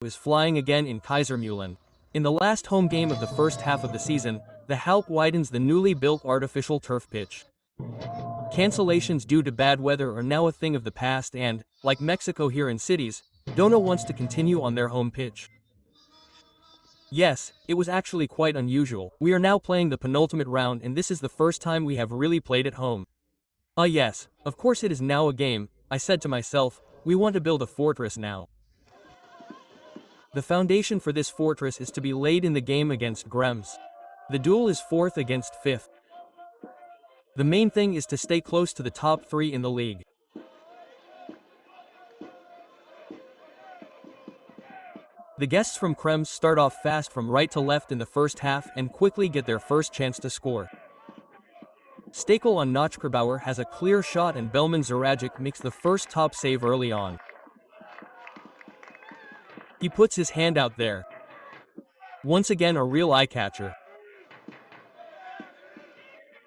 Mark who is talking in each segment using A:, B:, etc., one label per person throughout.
A: is flying again in Kaisermühlen. In the last home game of the first half of the season, the Halp widens the newly built artificial turf pitch. Cancellations due to bad weather are now a thing of the past and, like Mexico here in cities, Dono wants to continue on their home pitch. Yes, it was actually quite unusual. We are now playing the penultimate round and this is the first time we have really played at home. Yes, of course it is now a game, I said to myself, we want to build a fortress now. The foundation for this fortress is to be laid in the game against Krems. The duel is 4th against 5th. The main thing is to stay close to the top 3 in the league. The guests from Krems start off fast from right to left in the first half and quickly get their first chance to score. Stekel on Notchkerbauer has a clear shot and Belman Zaragic makes the first top save early on. He puts his hand out there. Once again a real eye-catcher.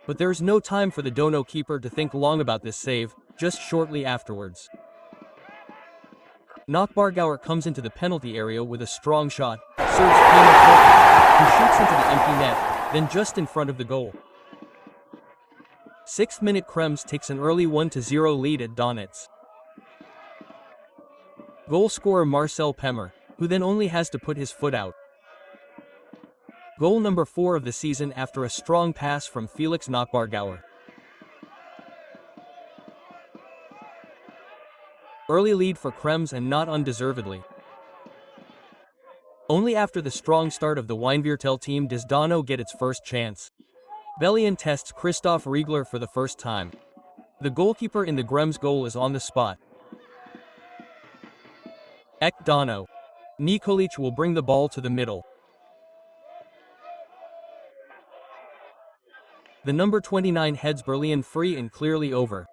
A: But there is no time for the Dono keeper to think long about this save, just shortly afterwards. Nockbargauer comes into the penalty area with a strong shot, serves Kane, who shoots into the empty net, then just in front of the goal. 6th minute Krems takes an early 1-0 lead at Donitz. Goal scorer Marcel Pemmer, who then only has to put his foot out. Goal number 4 of the season after a strong pass from Felix Nockbargauer. Early lead for Krems and not undeservedly. Only after the strong start of the Weinviertel team does Dono get its first chance. Bellion tests Christoph Riegler for the first time. The goalkeeper in the Krems goal is on the spot. Ek Dono. Nikolic will bring the ball to the middle. The number 29 heads Berlin free and clearly over.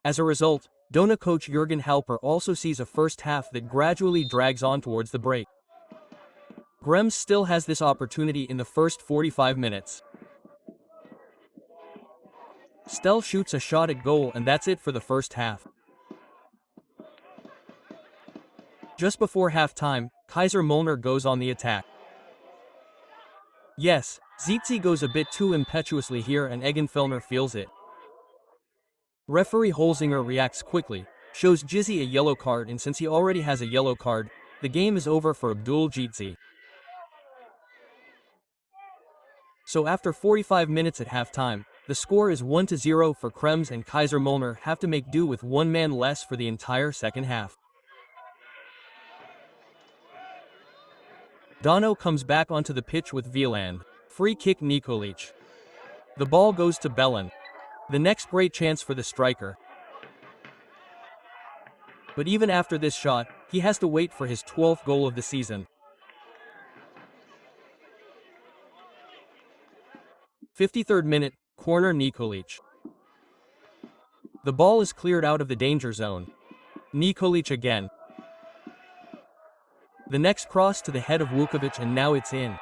A: As a result, Dono coach Jürgen Halper also sees a first half that gradually drags on towards the break. Krems still has this opportunity in the first 45 minutes. Stell shoots a shot at goal and that's it for the first half. Just before halftime, Kaiser Müllner goes on the attack. Yes, Zitzi goes a bit too impetuously here and Eggenfellner feels it. Referee Holzinger reacts quickly, shows Jizzy a yellow card and since he already has a yellow card, the game is over for Abdul Jitzi. So after 45 minutes at halftime, the score is 1-0 for Krems and Kaiser Müllner have to make do with one man less for the entire second half. Dono comes back onto the pitch with Wieland. Free kick Nikolic. The ball goes to Bellan. The next great chance for the striker. But even after this shot, he has to wait for his 12th goal of the season. 53rd minute, corner Nikolic. The ball is cleared out of the danger zone. Nikolic again. The next cross to the head of Vukovic and now it's in.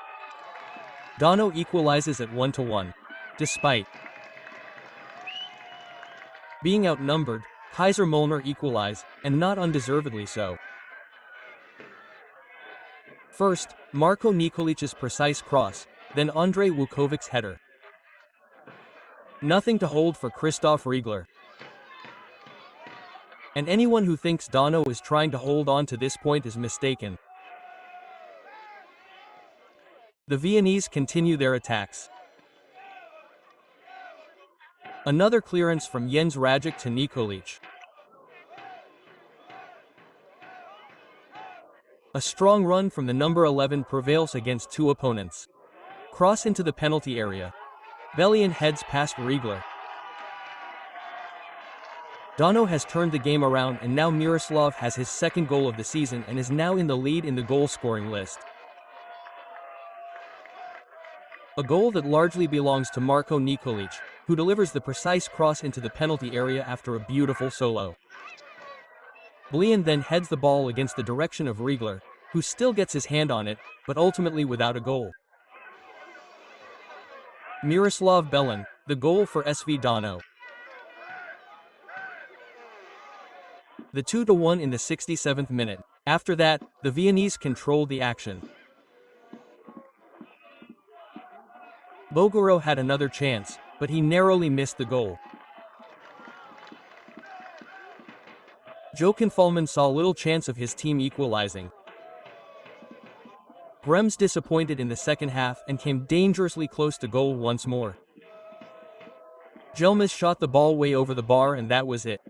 A: Dono equalizes at 1-1. Despite being outnumbered, Kaiser Müllner equalize, and not undeservedly so. First, Marko Nikolic's precise cross, then Andrei Vukovic's header. Nothing to hold for Christoph Riegler. And anyone who thinks Dono is trying to hold on to this point is mistaken. The Viennese continue their attacks. Another clearance from Jens Rajic to Nikolic. A strong run from the number 11 prevails against two opponents. Cross into the penalty area. Bellion heads past Riegler. Dono has turned the game around and now Miroslav has his second goal of the season and is now in the lead in the goal-scoring list. A goal that largely belongs to Marko Nikolic, who delivers the precise cross into the penalty area after a beautiful solo. Bellion then heads the ball against the direction of Riegler, who still gets his hand on it, but ultimately without a goal. Miroslav Bellan, the goal for SV Dono. The 2-1 in the 67th minute. After that, the Viennese controlled the action. Bogoro had another chance, but he narrowly missed the goal. Jochen Fallman saw little chance of his team equalizing. Brems disappointed in the second half and came dangerously close to goal once more. Jelmes shot the ball way over the bar and that was it.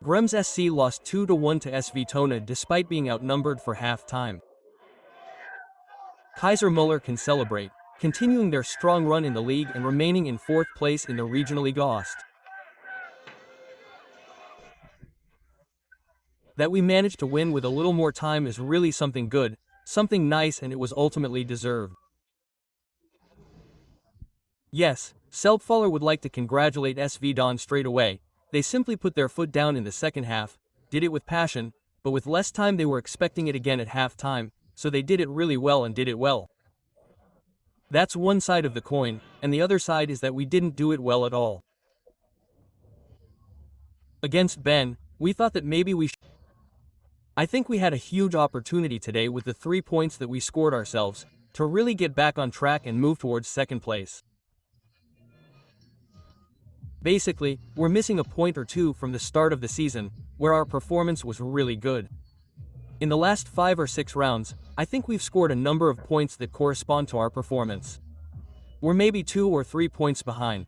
A: Brems SC lost 2-1 to SV Tona despite being outnumbered for half-time. Kaiser Müller can celebrate, continuing their strong run in the league and remaining in 4th place in the Regionalliga Ost. That we managed to win with a little more time is really something good, something nice, and it was ultimately deserved. Yes, Selbfaller would like to congratulate SV Don straight away. They simply put their foot down in the second half, did it with passion, but with less time they were expecting it again at half-time, so they did it really well and did it well. That's one side of the coin, and the other side is that we didn't do it well at all. Against Ben, we thought that maybe we I think we had a huge opportunity today with the 3 points that we scored ourselves, to really get back on track and move towards second place. Basically, we're missing a point or two from the start of the season, where our performance was really good. In the last 5 or 6 rounds, I think we've scored a number of points that correspond to our performance. We're maybe 2 or 3 points behind.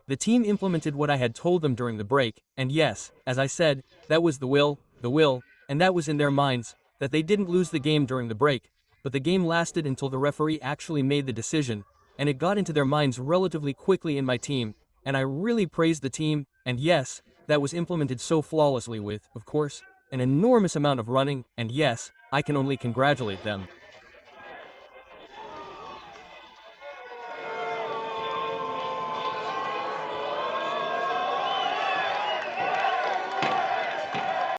A: The team implemented what I had told them during the break, and yes, as I said, that was the will, and that was in their minds, that they didn't lose the game during the break, but the game lasted until the referee actually made the decision, and it got into their minds relatively quickly in my team, and I really praised the team, and yes, that was implemented so flawlessly with, of course, an enormous amount of running, and yes, I can only congratulate them.